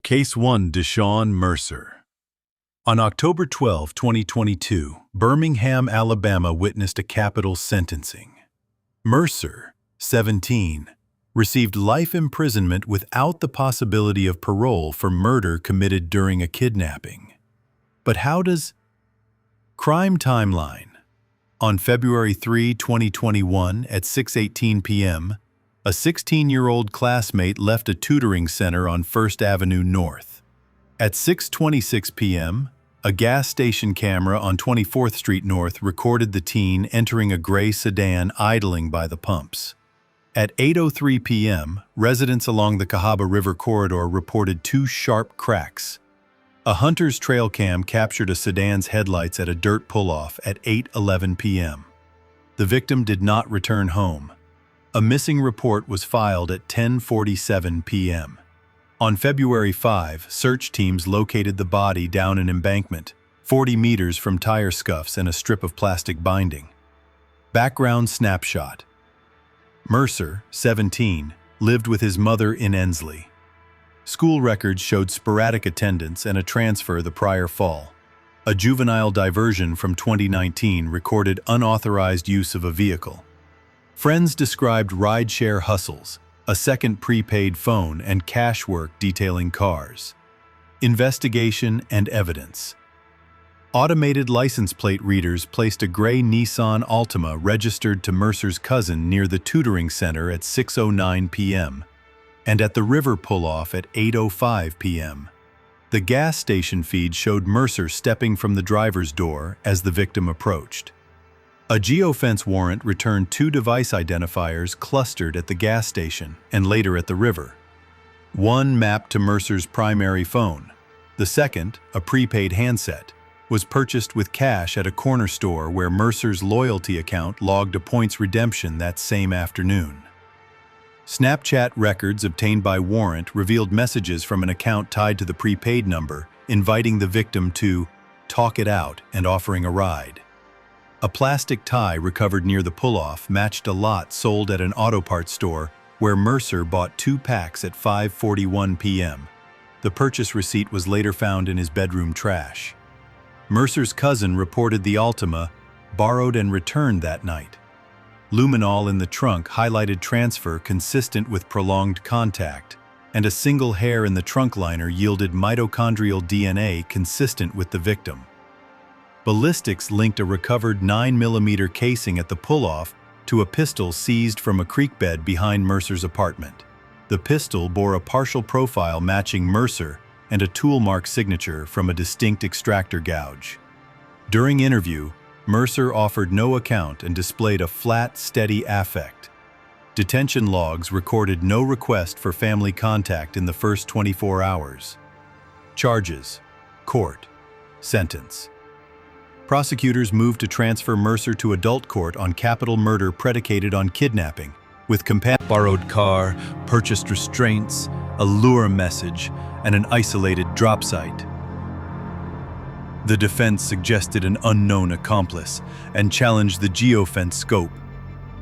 Case 1, Deshaun Mercer. On October 12, 2022, Birmingham, Alabama witnessed a capital sentencing. Mercer, 17, received life imprisonment without the possibility of parole for murder committed during a kidnapping. But how does... Crime timeline. On February 3, 2021, at 6:18 p.m., a 16-year-old classmate left a tutoring center on 1st Avenue North. At 6:26 p.m., a gas station camera on 24th Street North recorded the teen entering a gray sedan idling by the pumps. At 8:03 p.m., residents along the Cahaba River corridor reported two sharp cracks. A hunter's trail cam captured a sedan's headlights at a dirt pull-off at 8:11 p.m. The victim did not return home. A missing report was filed at 10:47 p.m. On February 5, search teams located the body down an embankment, 40 meters from tire scuffs and a strip of plastic binding. Background snapshot. Mercer, 17, lived with his mother in Ensley. School records showed sporadic attendance and a transfer the prior fall. A juvenile diversion from 2019 recorded unauthorized use of a vehicle. Friends described rideshare hustles, a second prepaid phone, and cash work detailing cars. Investigation and evidence. Automated license plate readers placed a gray Nissan Altima registered to Mercer's cousin near the tutoring center at 6:09 p.m. and at the river pull-off at 8:05 p.m. The gas station feed showed Mercer stepping from the driver's door as the victim approached. A geofence warrant returned two device identifiers clustered at the gas station and later at the river. One mapped to Mercer's primary phone. The second, a prepaid handset, was purchased with cash at a corner store where Mercer's loyalty account logged a points redemption that same afternoon. Snapchat records obtained by warrant revealed messages from an account tied to the prepaid number, inviting the victim to talk it out and offering a ride. A plastic tie recovered near the pull-off matched a lot sold at an auto parts store where Mercer bought 2 packs at 5:41 p.m. The purchase receipt was later found in his bedroom trash. Mercer's cousin reported the Altima borrowed and returned that night. Luminol in the trunk highlighted transfer consistent with prolonged contact, and a single hair in the trunk liner yielded mitochondrial DNA consistent with the victim. Ballistics linked a recovered 9mm casing at the pull-off to a pistol seized from a creek bed behind Mercer's apartment. The pistol bore a partial profile matching Mercer and a tool mark signature from a distinct extractor gouge. During interview, Mercer offered no account and displayed a flat, steady affect. Detention logs recorded no request for family contact in the first 24 hours. Charges: court. Sentence. Prosecutors moved to transfer Mercer to adult court on capital murder predicated on kidnapping, with borrowed car, purchased restraints, a lure message, and an isolated drop site. The defense suggested an unknown accomplice and challenged the geofence scope.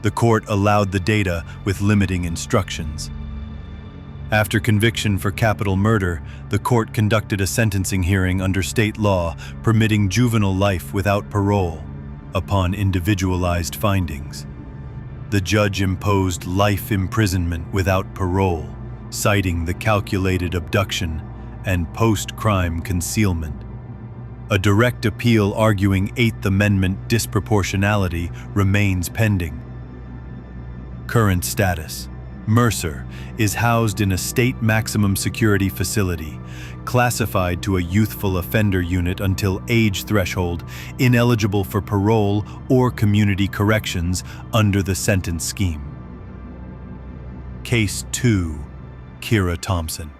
The court allowed the data with limiting instructions. After conviction for capital murder, the court conducted a sentencing hearing under state law permitting juvenile life without parole, upon individualized findings. The judge imposed life imprisonment without parole, citing the calculated abduction and post-crime concealment. A direct appeal arguing Eighth Amendment disproportionality remains pending. Current status: Mercer is housed in a state maximum security facility, classified to a youthful offender unit until age threshold, ineligible for parole or community corrections under the sentence scheme. Case 2, Kira Thompson.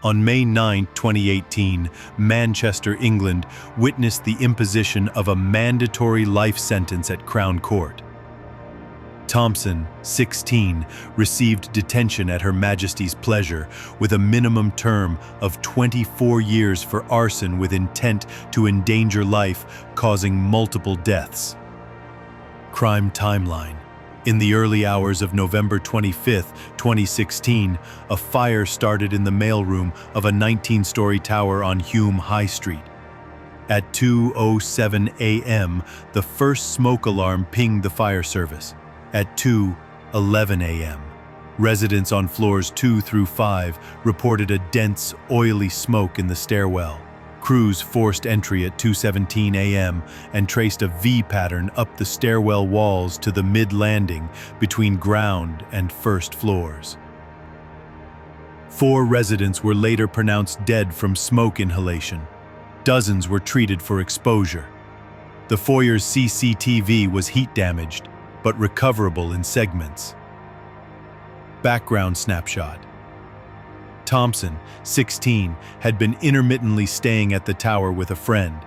On May 9, 2018, Manchester, England, witnessed the imposition of a mandatory life sentence at Crown Court. Thompson, 16, received detention at Her Majesty's pleasure with a minimum term of 24 years for arson with intent to endanger life, causing multiple deaths. Crime timeline. In the early hours of November 25, 2016, a fire started in the mailroom of a 19-story tower on Hume High Street. At 2:07 a.m., the first smoke alarm pinged the fire service. At 2:11 a.m., residents on floors 2 through 5 reported a dense, oily smoke in the stairwell. Crews forced entry at 2:17 a.m. and traced a V pattern up the stairwell walls to the mid-landing between ground and first floors. 4 residents were later pronounced dead from smoke inhalation. Dozens were treated for exposure. The foyer's CCTV was heat-damaged, but recoverable in segments. Background snapshot. Thompson, 16, had been intermittently staying at the tower with a friend.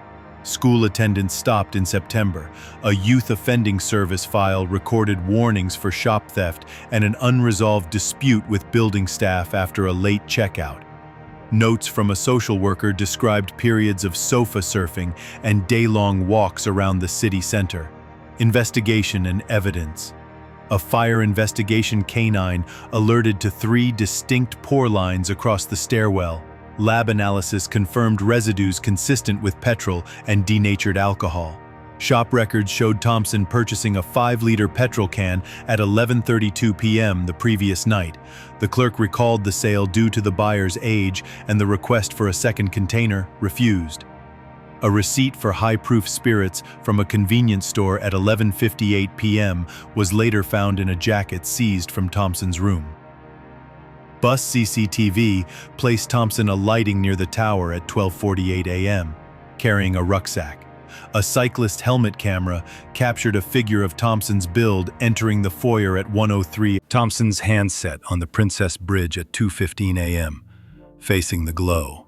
School attendance stopped in September. A youth offending service file recorded warnings for shop theft and an unresolved dispute with building staff after a late checkout. Notes from a social worker described periods of sofa surfing and day-long walks around the city center. Investigation and evidence. A fire investigation canine alerted to 3 distinct pore lines across the stairwell. Lab analysis confirmed residues consistent with petrol and denatured alcohol. Shop records showed Thompson purchasing a 5-liter petrol can at 11:32 p.m. the previous night. The clerk recalled the sale due to the buyer's age, and the request for a second container refused. A receipt for high-proof spirits from a convenience store at 11:58 p.m. was later found in a jacket seized from Thompson's room. Bus CCTV placed Thompson alighting near the tower at 12:48 a.m., carrying a rucksack. A cyclist helmet camera captured a figure of Thompson's build entering the foyer at 1:03. Thompson's handset on the Princess Bridge at 2:15 a.m., facing the glow.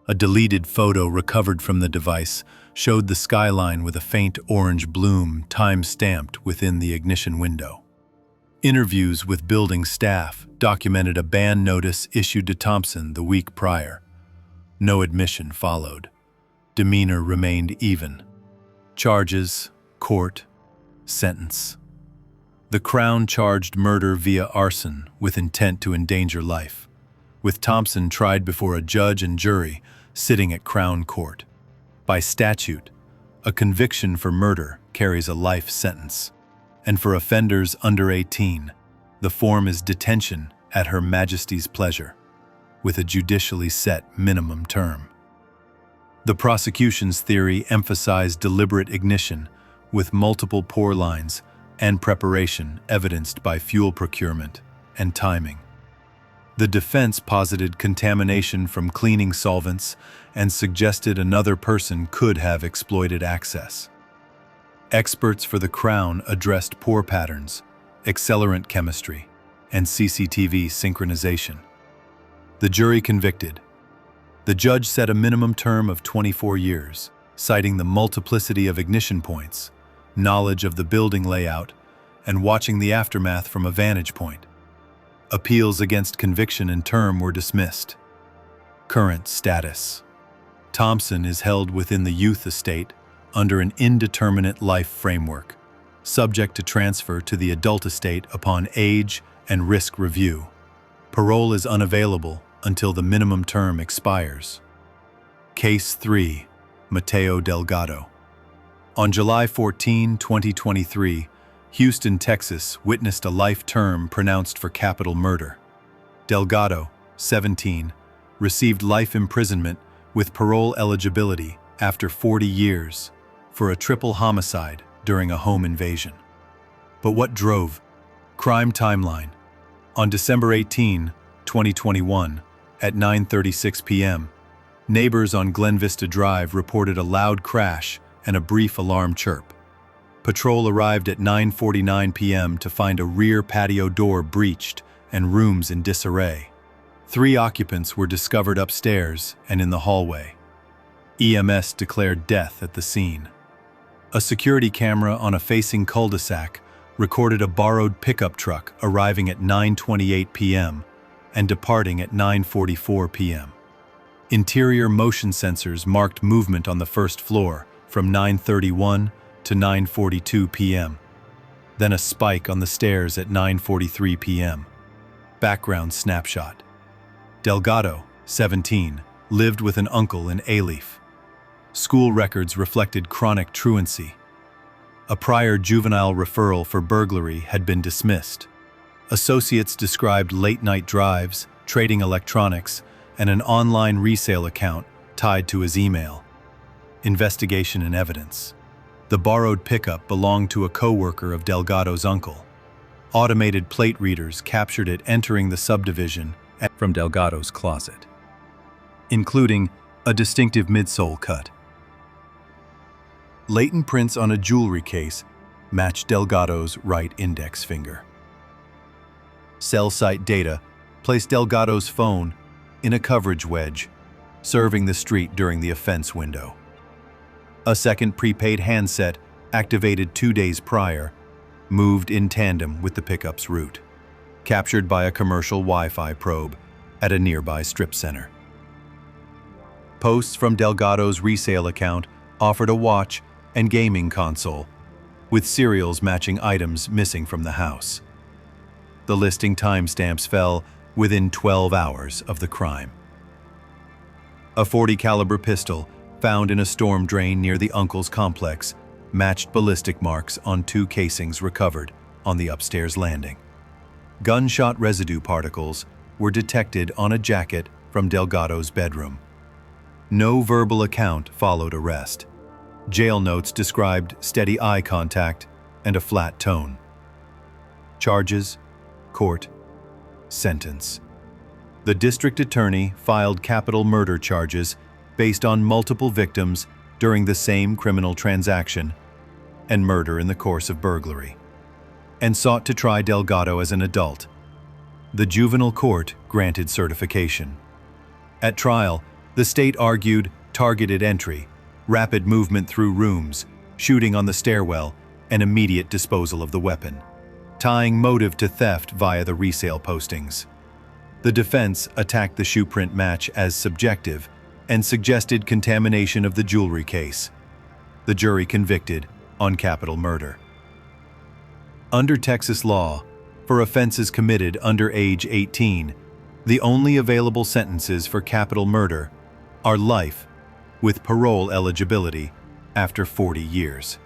A deleted photo recovered from the device showed the skyline with a faint orange bloom time-stamped within the ignition window. Interviews with building staff documented a ban notice issued to Thompson the week prior. No admission followed. Demeanor remained even. Charges, court, sentence. The Crown charged murder via arson with intent to endanger life, with Thompson tried before a judge and jury sitting at Crown Court. By statute, a conviction for murder carries a life sentence, and for offenders under 18, the form is detention at Her Majesty's pleasure, with a judicially set minimum term. The prosecution's theory emphasized deliberate ignition, with multiple pore lines and preparation evidenced by fuel procurement and timing. The defense posited contamination from cleaning solvents and suggested another person could have exploited access. Experts for the Crown addressed pore patterns, accelerant chemistry, and CCTV synchronization. The jury convicted. The judge set a minimum term of 24 years, citing the multiplicity of ignition points, knowledge of the building layout, and watching the aftermath from a vantage point. Appeals against conviction and term were dismissed. Current status. Thompson is held within the youth estate under an indeterminate life framework, subject to transfer to the adult estate upon age and risk review. Parole is unavailable until the minimum term expires. Case 3. Mateo Delgado. On July 14, 2023, Houston, Texas witnessed a life term pronounced for capital murder. Delgado, 17, received life imprisonment with parole eligibility after 40 years for a triple homicide during a home invasion. But what drove? Crime timeline. On December 18, 2021, at 9:36 p.m., neighbors on Glen Vista Drive reported a loud crash and a brief alarm chirp. Patrol arrived at 9:49 p.m. to find a rear patio door breached and rooms in disarray. 3 occupants were discovered upstairs and in the hallway. EMS declared death at the scene. A security camera on a facing cul-de-sac recorded a borrowed pickup truck arriving at 9:28 p.m. and departing at 9:44 p.m. Interior motion sensors marked movement on the first floor from 9:31 to 9:42 p.m. then a spike on the stairs at 9:43 p.m. Background snapshot. Delgado, 17, lived with an uncle in Alief. School records reflected chronic truancy. A prior juvenile referral for burglary had been dismissed. Associates described late-night drives, trading electronics, and an online resale account tied to his email. Investigation and evidence. The borrowed pickup belonged to a co-worker of Delgado's uncle. Automated plate readers captured it entering the subdivision from Delgado's closet, including a distinctive midsole cut. Latent prints on a jewelry case matched Delgado's right index finger. Cell site data placed Delgado's phone in a coverage wedge, serving the street during the offense window. A second prepaid handset, activated 2 days prior, moved in tandem with the pickup's route, captured by a commercial Wi-Fi probe at a nearby strip center. Posts from Delgado's resale account offered a watch and gaming console, with serials matching items missing from the house. The listing timestamps fell within 12 hours of the crime. A .40 caliber pistol found in a storm drain near the uncle's complex matched ballistic marks on 2 casings recovered on the upstairs landing. Gunshot residue particles were detected on a jacket from Delgado's bedroom. No verbal account followed arrest. Jail notes described steady eye contact and a flat tone. Charges, court, sentence. The district attorney filed capital murder charges based on multiple victims during the same criminal transaction and murder in the course of burglary, and sought to try Delgado as an adult. The juvenile court granted certification. At trial, the state argued targeted entry, rapid movement through rooms, shooting on the stairwell, and immediate disposal of the weapon, tying motive to theft via the resale postings. The defense attacked the shoe print match as subjective and suggested contamination of the jewelry case. The jury convicted on capital murder. Under Texas law, for offenses committed under age 18, the only available sentences for capital murder are life with parole eligibility after 40 years.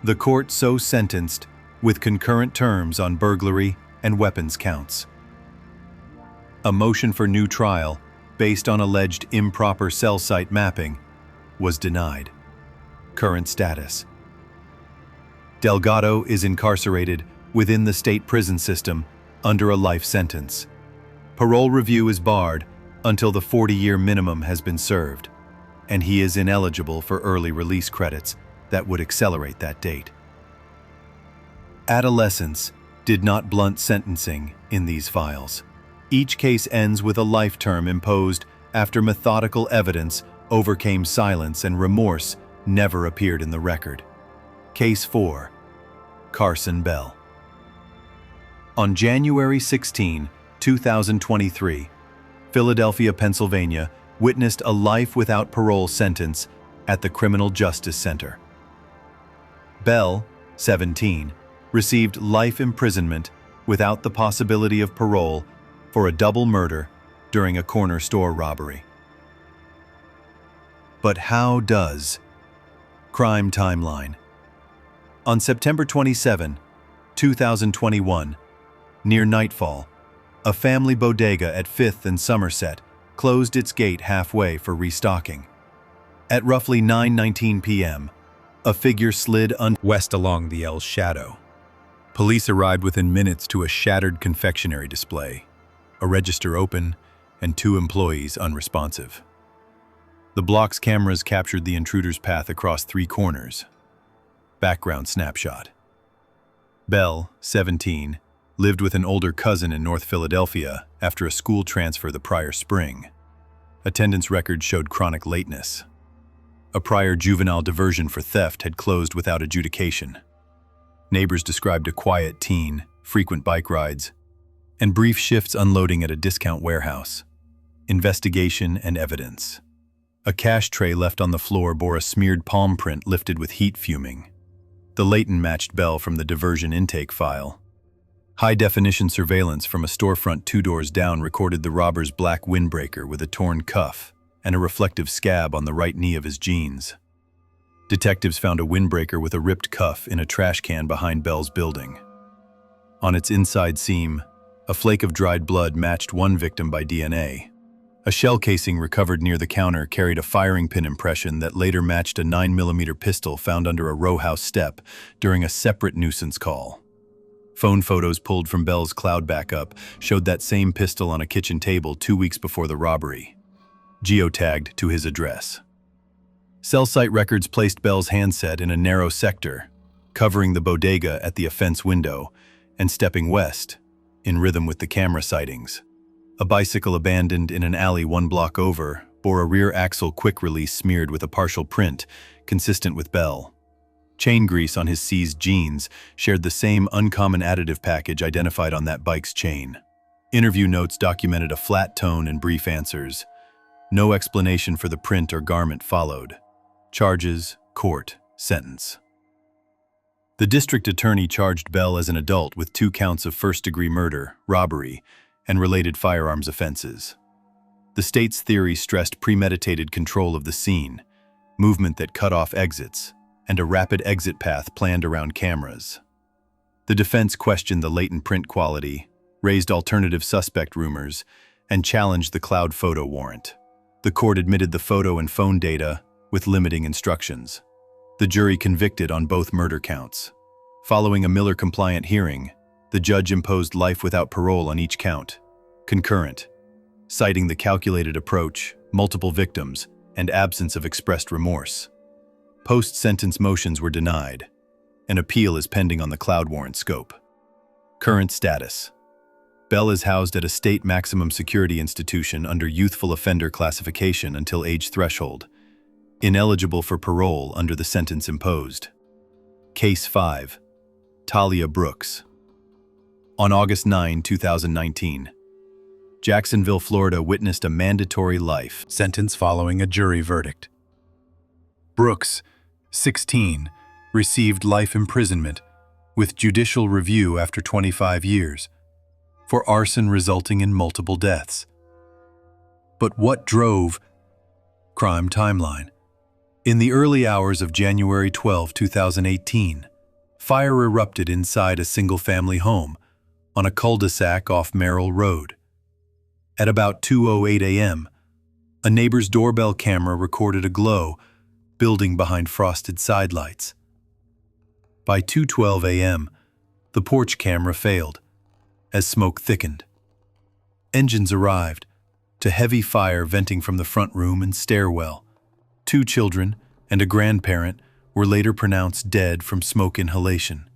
The court so sentenced with concurrent terms on burglary and weapons counts. A motion for new trial based on alleged improper cell site mapping was denied. Current status. Delgado is incarcerated within the state prison system under a life sentence. Parole review is barred until the 40-year minimum has been served, and he is ineligible for early release credits that would accelerate that date. Adolescence did not blunt sentencing in these files. Each case ends with a life term imposed after methodical evidence overcame silence and remorse never appeared in the record. Case 4. Carson Bell. On January 16, 2023, Philadelphia, Pennsylvania, witnessed a life without parole sentence at the Criminal Justice Center. Bell, 17, received life imprisonment without the possibility of parole for a double murder during a corner store robbery. But how does? Crime timeline. On September 27, 2021, near nightfall, a family bodega at 5th and Somerset closed its gate halfway for restocking. At roughly 9:19 p.m., a figure slid west along the L's shadow. Police arrived within minutes to a shattered confectionery display, a register open, and 2 employees unresponsive. The block's cameras captured the intruder's path across 3 corners. Background snapshot. Bell, 17, lived with an older cousin in North Philadelphia after a school transfer the prior spring. Attendance records showed chronic lateness. A prior juvenile diversion for theft had closed without adjudication. Neighbors described a quiet teen, frequent bike rides, and brief shifts unloading at a discount warehouse. Investigation and evidence. A cash tray left on the floor bore a smeared palm print lifted with heat fuming. The Leighton matched Bell from the diversion intake file. High-definition surveillance from a storefront 2 doors down recorded the robber's black windbreaker with a torn cuff and a reflective scab on the right knee of his jeans. Detectives found a windbreaker with a ripped cuff in a trash can behind Bell's building. On its inside seam, a flake of dried blood matched one victim by DNA. A shell casing recovered near the counter carried a firing pin impression that later matched a 9mm pistol found under a row house step during a separate nuisance call. Phone photos pulled from Bell's cloud backup showed that same pistol on a kitchen table 2 weeks before the robbery, geotagged to his address. Cell site records placed Bell's handset in a narrow sector, covering the bodega at the offense window and stepping west, in rhythm with the camera sightings. A bicycle abandoned in an alley 1 block over bore a rear axle quick-release smeared with a partial print, consistent with Bell. Chain grease on his seized jeans shared the same uncommon additive package identified on that bike's chain. Interview notes documented a flat tone and brief answers. No explanation for the print or garment followed. Charges, court, sentence. The district attorney charged Bell as an adult with 2 counts of first-degree murder, robbery, and related firearms offenses. The state's theory stressed premeditated control of the scene, movement that cut off exits, and a rapid exit path planned around cameras. The defense questioned the latent print quality, raised alternative suspect rumors, and challenged the cloud photo warrant. The court admitted the photo and phone data with limiting instructions. The jury convicted on both murder counts. Following a Miller-compliant hearing, the judge imposed life without parole on each count, concurrent, citing the calculated approach, multiple victims, and absence of expressed remorse. Post-sentence motions were denied. An appeal is pending on the cloud warrant scope. Current status. Bell is housed at a state maximum security institution under youthful offender classification until age threshold, ineligible for parole under the sentence imposed. Case 5. Talia Brooks. On August 9, 2019, Jacksonville, Florida witnessed a mandatory life sentence following a jury verdict. Brooks, 16, received life imprisonment with judicial review after 25 years for arson resulting in multiple deaths. But what drove crime timeline? In the early hours of January 12, 2018, fire erupted inside a single-family home on a cul-de-sac off Merrill Road. At about 2:08 a.m., a neighbor's doorbell camera recorded a glow building behind frosted sidelights. By 2:12 a.m., the porch camera failed as smoke thickened. Engines arrived, to heavy fire venting from the front room and stairwell. 2 children and a grandparent were later pronounced dead from smoke inhalation.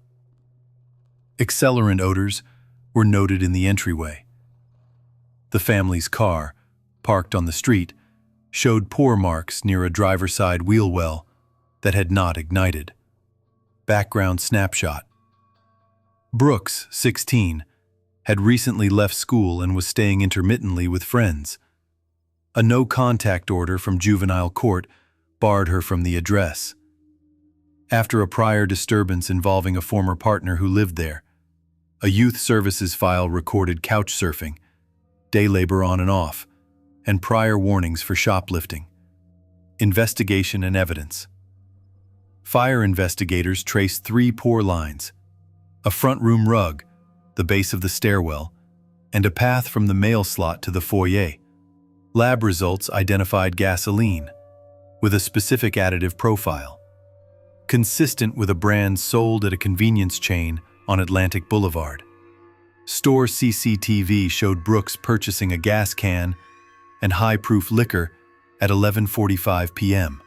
Accelerant odors were noted in the entryway. The family's car, parked on the street, showed pour marks near a driver's side wheel well that had not ignited. Background snapshot. Brooks, 16, had recently left school and was staying intermittently with friends. A no-contact order from juvenile court barred her from the address. After a prior disturbance involving a former partner who lived there, a youth services file recorded couch surfing, day labor on and off, and prior warnings for shoplifting. Investigation and evidence. Fire investigators traced 3 pour lines, a front room rug, the base of the stairwell, and a path from the mail slot to the foyer. Lab results identified gasoline, with a specific additive profile, consistent with a brand sold at a convenience chain on Atlantic Boulevard. Store CCTV showed Brooks purchasing a gas can and high-proof liquor at 11:45 p.m.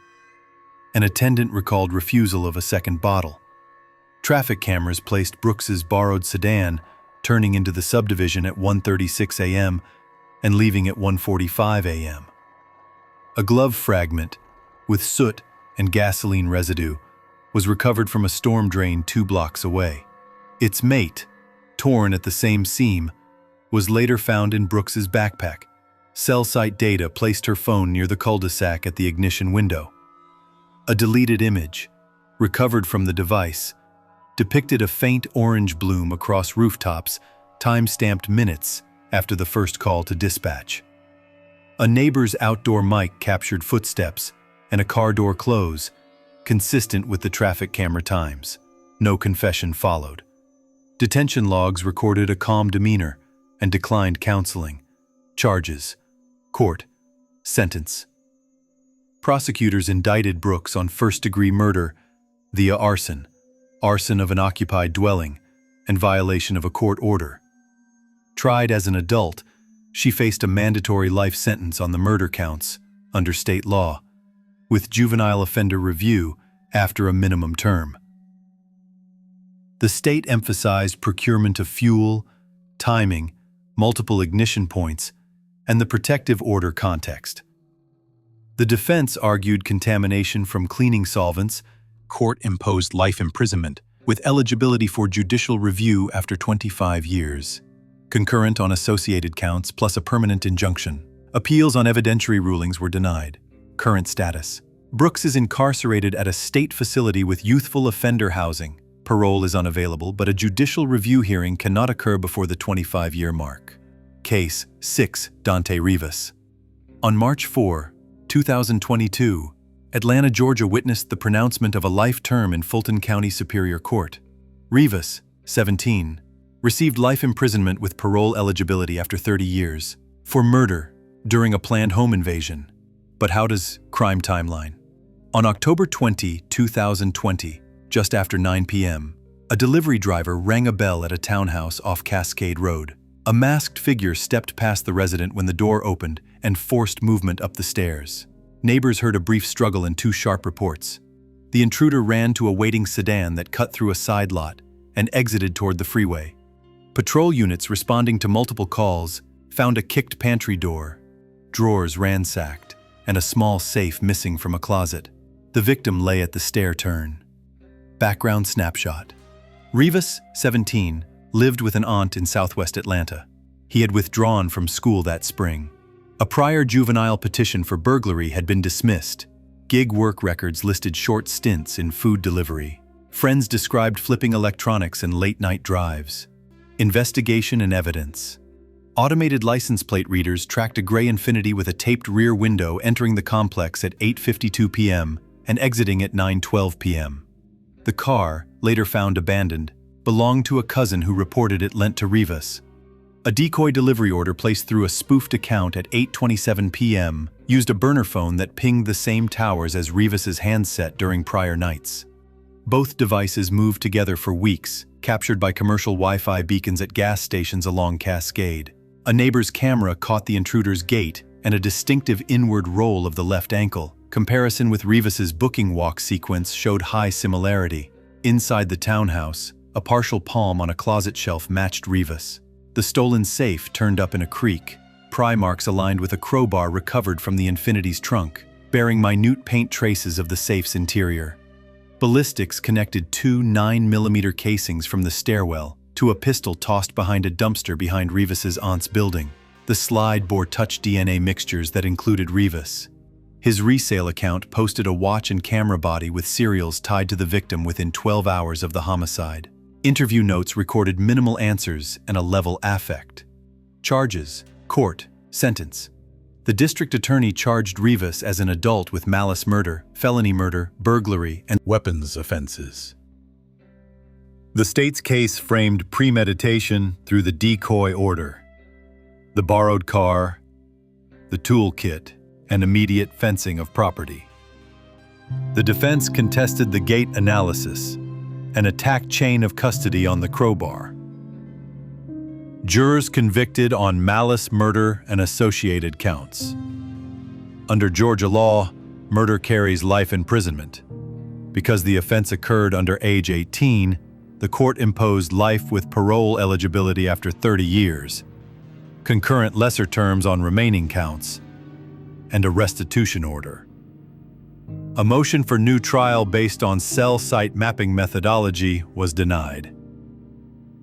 An attendant recalled refusal of a second bottle. Traffic cameras placed Brooks's borrowed sedan turning into the subdivision at 1:36 a.m. and leaving at 1:45 a.m. A glove fragment with soot and gasoline residue was recovered from a storm drain 2 blocks away. Its mate, torn at the same seam, was later found in Brooks's backpack. Cell site data placed her phone near the cul-de-sac at the ignition window. A deleted image, recovered from the device, depicted a faint orange bloom across rooftops, time-stamped minutes after the first call to dispatch. A neighbor's outdoor mic captured footsteps and a car door close, consistent with the traffic camera times. No confession followed. Detention logs recorded a calm demeanor and declined counseling. Charges: court, sentence. Prosecutors indicted Brooks on first-degree murder via arson, arson of an occupied dwelling, and violation of a court order. Tried as an adult, she faced a mandatory life sentence on the murder counts under state law, with juvenile offender review after a minimum term. The state emphasized procurement of fuel, timing, multiple ignition points, and the protective order context. The defense argued contamination from cleaning solvents. Court imposed life imprisonment, with eligibility for judicial review after 25 years. Concurrent on associated counts plus a permanent injunction. Appeals on evidentiary rulings were denied. Current status: Brooks is incarcerated at a state facility with youthful offender housing. Parole is unavailable, but a judicial review hearing cannot occur before the 25-year mark. Case 6, Dante Rivas. On March 4, 2022, Atlanta, Georgia witnessed the pronouncement of a life term in Fulton County Superior Court. Rivas, 17, received life imprisonment with parole eligibility after 30 years for murder during a planned home invasion. But how does crime timeline? On October 20, 2020, just after 9 p.m., a delivery driver rang a bell at a townhouse off Cascade Road. A masked figure stepped past the resident when the door opened and forced movement up the stairs. Neighbors heard a brief struggle and 2 sharp reports. The intruder ran to a waiting sedan that cut through a side lot and exited toward the freeway. Patrol units responding to multiple calls found a kicked pantry door, drawers ransacked, and a small safe missing from a closet. The victim lay at the stair turn. Background snapshot: Rivas, 17, lived with an aunt in southwest Atlanta. He had withdrawn from school that spring. A prior juvenile petition for burglary had been dismissed. Gig work records listed short stints in food delivery. Friends described flipping electronics and late-night drives. Investigation and evidence: automated license plate readers tracked a gray Infiniti with a taped rear window entering the complex at 8:52 p.m. and exiting at 9:12 p.m. The car, later found abandoned, belonged to a cousin who reported it lent to Rivas. A decoy delivery order placed through a spoofed account at 8:27 p.m. used a burner phone that pinged the same towers as Rivas's handset during prior nights. Both devices moved together for weeks, captured by commercial Wi-Fi beacons at gas stations along Cascade. A neighbor's camera caught the intruder's gait and a distinctive inward roll of the left ankle. Comparison with Rivas's booking walk sequence showed high similarity. Inside the townhouse, a partial palm on a closet shelf matched Rivas. The stolen safe turned up in a creek. Pry marks aligned with a crowbar recovered from the Infiniti's trunk, bearing minute paint traces of the safe's interior. Ballistics connected 2 9mm casings from the stairwell to a pistol tossed behind a dumpster behind Rivas's aunt's building. The slide bore touch DNA mixtures that included Rivas. His resale account posted a watch and camera body with serials tied to the victim within 12 hours of the homicide. Interview notes recorded minimal answers and a level affect. Charges: court, sentence. The district attorney charged Rivas as an adult with malice murder, felony murder, burglary, and weapons offenses. The state's case framed premeditation through the decoy order, the borrowed car, the toolkit, and immediate fencing of property. The defense contested the gait analysis, an attacked chain of custody on the crowbar. Jurors convicted on malice murder and associated counts. Under Georgia law, murder carries life imprisonment. Because the offense occurred under age 18, the court imposed life with parole eligibility after 30 years, concurrent lesser terms on remaining counts, and a restitution order. A motion for new trial based on cell site mapping methodology was denied.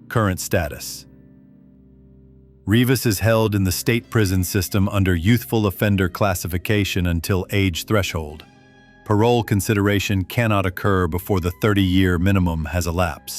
Current status: Rivas is held in the state prison system under youthful offender classification until age threshold. Parole consideration cannot occur before the 30-year minimum has elapsed.